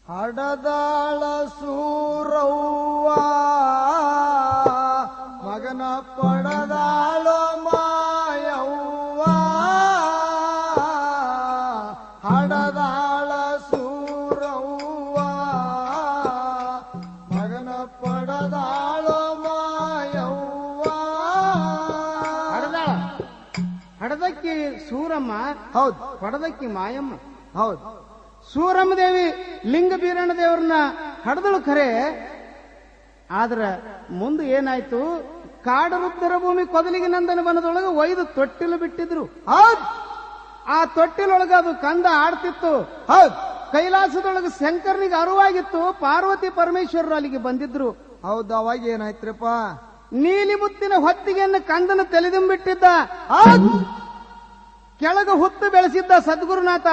ಹಡದಾಳ ಸೂರವ್ವ ಮಗನ ಪಡದಾಳ ಮಾಯವ್ವ ಹಡದಾಳ ಸೂರವ್ವ ಮಗನ ಪಡದಾಳ ಮಾಯವ್ವ ಹಡದಕ್ಕಿ ಸೂರಮ್ಮ, ಹೌದು. ಪಡದಕ್ಕಿ ಮಾಯಮ್ಮ, ಹೌದು. ಸೂರಮ್ಮ ದೇವಿ ಲಿಂಗ ಬೀರಣ್ಣ ದೇವ್ರನ್ನ ಹಡದಳು ಖರೆ. ಆದ್ರ ಮುಂದೆ ಏನಾಯ್ತು, ಕಾಡರುದ್ರ ಭೂಮಿ ಕೊದಲಿಗೆ ನಂದನ ವನದೊಳಗೆ ಒಯ್ದು ತೊಟ್ಟಿಲು ಬಿಟ್ಟಿದ್ರು. ಹೌದು. ಆ ತೊಟ್ಟಿಲೊಳಗೆ ಅದು ಕಂದ ಆಡ್ತಿತ್ತು. ಹೌದು. ಕೈಲಾಸದೊಳಗೆ ಶಂಕರನಿಗೆ ಅರುವಾಗಿತ್ತು. ಪಾರ್ವತಿ ಪರಮೇಶ್ವರರು ಅಲ್ಲಿಗೆ ಬಂದಿದ್ರು. ಹೌದು. ಅವಾಗ ಏನಾಯ್ತ್ರಪ್ಪ? ನೀಲಿ ಮುತ್ತಿನ ಹೊತ್ತಿಗೆಯನ್ನು ಕಂದನ ತೆಲೆದುಂಬಿಟ್ಟಿದ್ದ. ಕೆಳಗೆ ಹುತ್ತು ಬೆಳೆಸಿದ್ದ ಸದ್ಗುರುನಾಥ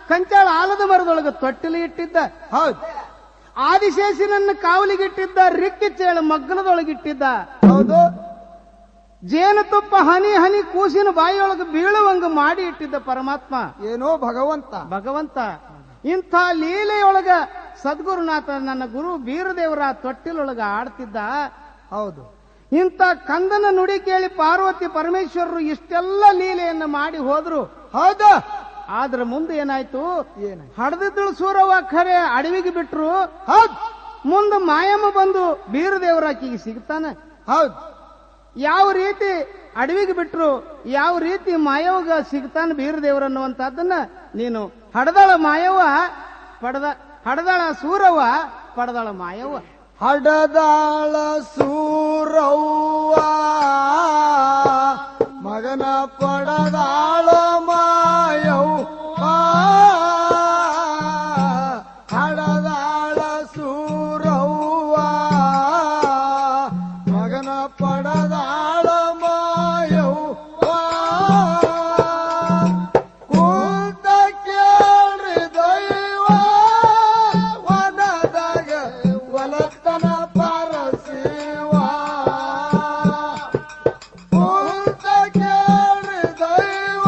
ಕಂಚಾಳ ಆಲದ ಮರದೊಳಗೆ ತೊಟ್ಟಿಲು ಇಟ್ಟಿದ್ದ. ಹೌದು. ಆದಿಶೇಷನನ್ನು ಕಾವಲಿಗಿಟ್ಟಿದ್ದ. ರಿಕ್ಕಿ ಚೇಳ ಮಗ್ಗಲದೊಳಗಿಟ್ಟಿದ್ದ. ಹೌದು. ಜೇನುತುಪ್ಪ ಹನಿ ಹನಿ ಕೂಸಿನ ಬಾಯಿಯೊಳಗೆ ಬೀಳುವಂಗ ಮಾಡಿ ಇಟ್ಟಿದ್ದ ಪರಮಾತ್ಮ ಏನೋ ಭಗವಂತ. ಇಂಥ ಲೀಲೆಯೊಳಗ ಸದ್ಗುರುನಾಥ ನನ್ನ ಗುರು ಬೀರದೇವರ ತೊಟ್ಟಿಲೊಳಗ ಆಡ್ತಿದ್ದ. ಹೌದು. ಇಂಥ ಕಂದನ ನುಡಿ ಕೇಳಿ ಪಾರ್ವತಿ ಪರಮೇಶ್ವರರು ಇಷ್ಟೆಲ್ಲ ಲೀಲೆಯನ್ನು ಮಾಡಿ ಹೋದ್ರು. ಹೌದು. ಆದ್ರೆ ಮುಂದೆ ಏನಾಯ್ತು? ಏನಾಯ್ತು? ಹಡದಿದ್ದಳು ಸೂರವ್ವ ಖರೆ ಅಡವಿಗೆ ಬಿಟ್ರು. ಹೌದು. ಮುಂದೆ ಮಾಯಮ್ಮ ಬಂದು ಬೀರದೇವರ ಆಕಿಗೆ ಸಿಗ್ತಾನೆ. ಹೌದು. ಯಾವ ರೀತಿ ಅಡವಿಗೆ ಬಿಟ್ರು, ಯಾವ ರೀತಿ ಮಾಯವ್ಗ ಸಿಗ್ತಾನೆ ಬೀರದೇವರನ್ನುವಂತಹದ್ದನ್ನ ನೀನು ಹಡದಾಳ ಮಾಯವ್ವ ಹಡದಾಳ ಸೂರವ್ವ ಪಡದಾಳ ಮಾಯವ್ವ. ಹಡದಾಳ ಸೂರವ್ವ ಮಗನ ಪಡದಾಳ ಮಾಯವ್ವ ಹಡದಾಳ ಸೂರವ್ವ ಮಗನ ಪಡದಾಳ ಮಾಯವ್ವ ಕೂತ ಕೇಳ್ರಿ ದೈವ ವನದಾಗ ವಲತನ ಪರಸಿವ ಕೂತ ಕೇಳ್ರಿ ದೈವ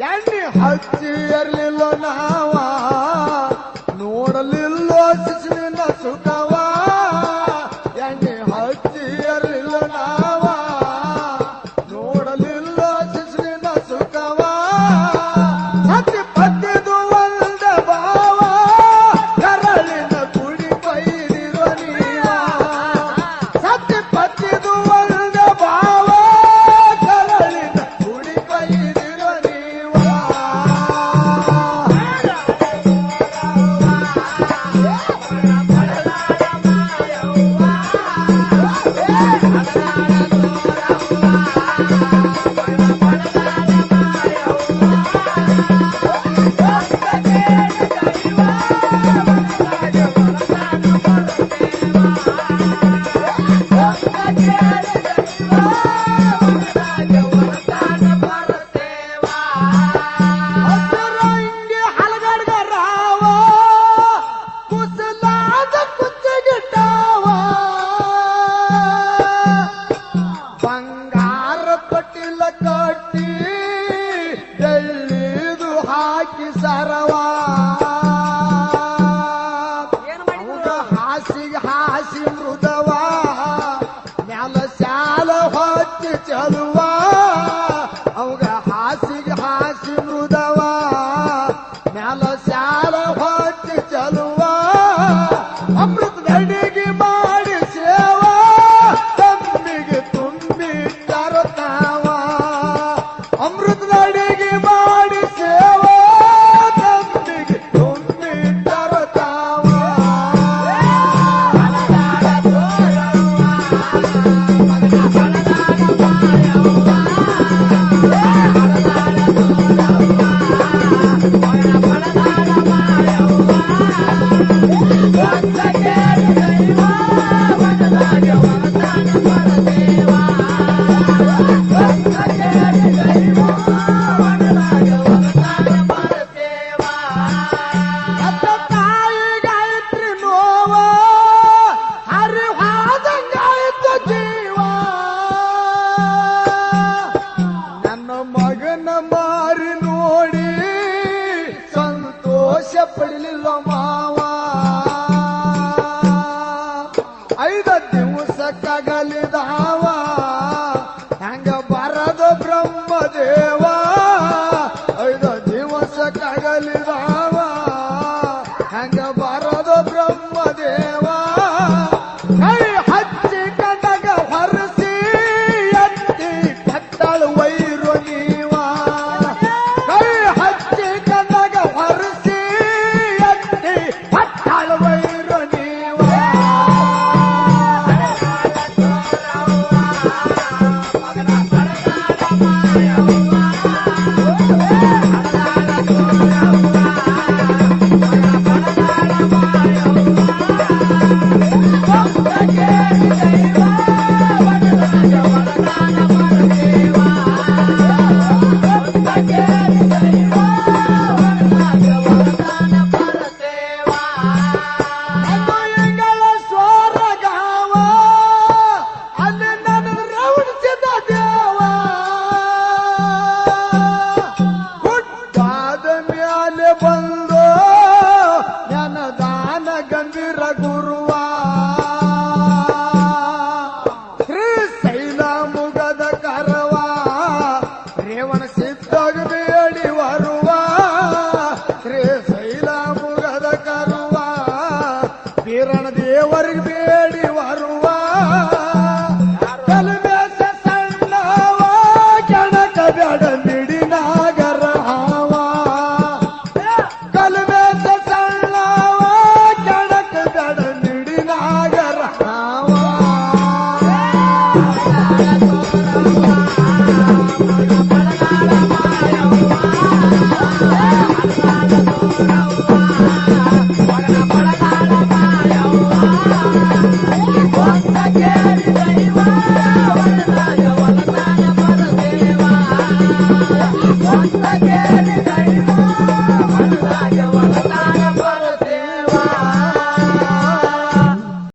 ಎಣ್ಣೆ ಹಚ್ಚಿ ಇರ್ಲಿಲ್ಲ ನಾವ ನೋಡಲಿಲ್ಲ ಶಿಶುವಿನ ಸುಖವ ಎಣ್ಣೆ ಹಚ್ಚಿ ಇರ್ಲಿಲ್ಲ ನಾವ ನೋಡಲಿಲ್ಲ ಶಿಶುವಿನ ಸುಖವ ಸತ್ಯ ಪದ್ಯದು ಒಂದ ಭಾವ ಕರಳಿನ ಕುಡಿ ಬೈದಿರೋ ನೀವ ಸತ್ಯ ಪದ್ಯದು ಒಂದ ಭಾವ ಕರಳಿನ ಕುಡಿ ಬೈದಿರೋ ನೀವ ಹಸಿರಂಗಿ ಹಲಗಡ್ಗರಾವ ಕುಸಲಾದ ಕುಚ್ಚಗಿಟ್ಟಾವ ಬಂಗಾರ ಪಟ್ಟಿಲ ಕಟ್ಟಿ ಬೆಳ್ಳಿದು ಹಾಕಿ ಸರವ ಅವಾಗ ಹಾಸಿಗೆ ಹಾಸಿ ಮೃದವ ಮ್ಯಾಲ ಶಾಲ ಹೊಚ್ಚಿ ಚಲುವ ಅವಾಗ ಹಾಸಿಗೆ ಹಾಸಿ ಮೃದವ ಮ್ಯಾಲ ಶಾಲ ಹೊಚ್ಚಿ ಚಲುವ ಅಮೃತ ಅಡಿಗೆ ಮಾಡಿ ಸೇವ ತಮ್ಮಿಗೆ ತುಂಬಿ ತರುತ್ತಾವ ಅಮೃತ ಅಡಿಗೆ ಮಾಡಿ ಸೇವ ತಮ್ಮಿಗೆ ತುಂಬಿ ತರುತ್ತಾವ ಅತ್ತ ತಾಯಿಗಾಯ್ತ್ರಿ ನೋವ ಹರಿವಾದಂಗಾಯ್ತು ಜೀವ ನನ್ನ ಮಗನ ಮಾರಿ ನೋಡಿ ಸಂತೋಷ ಪಡಲಿಲ್ಲ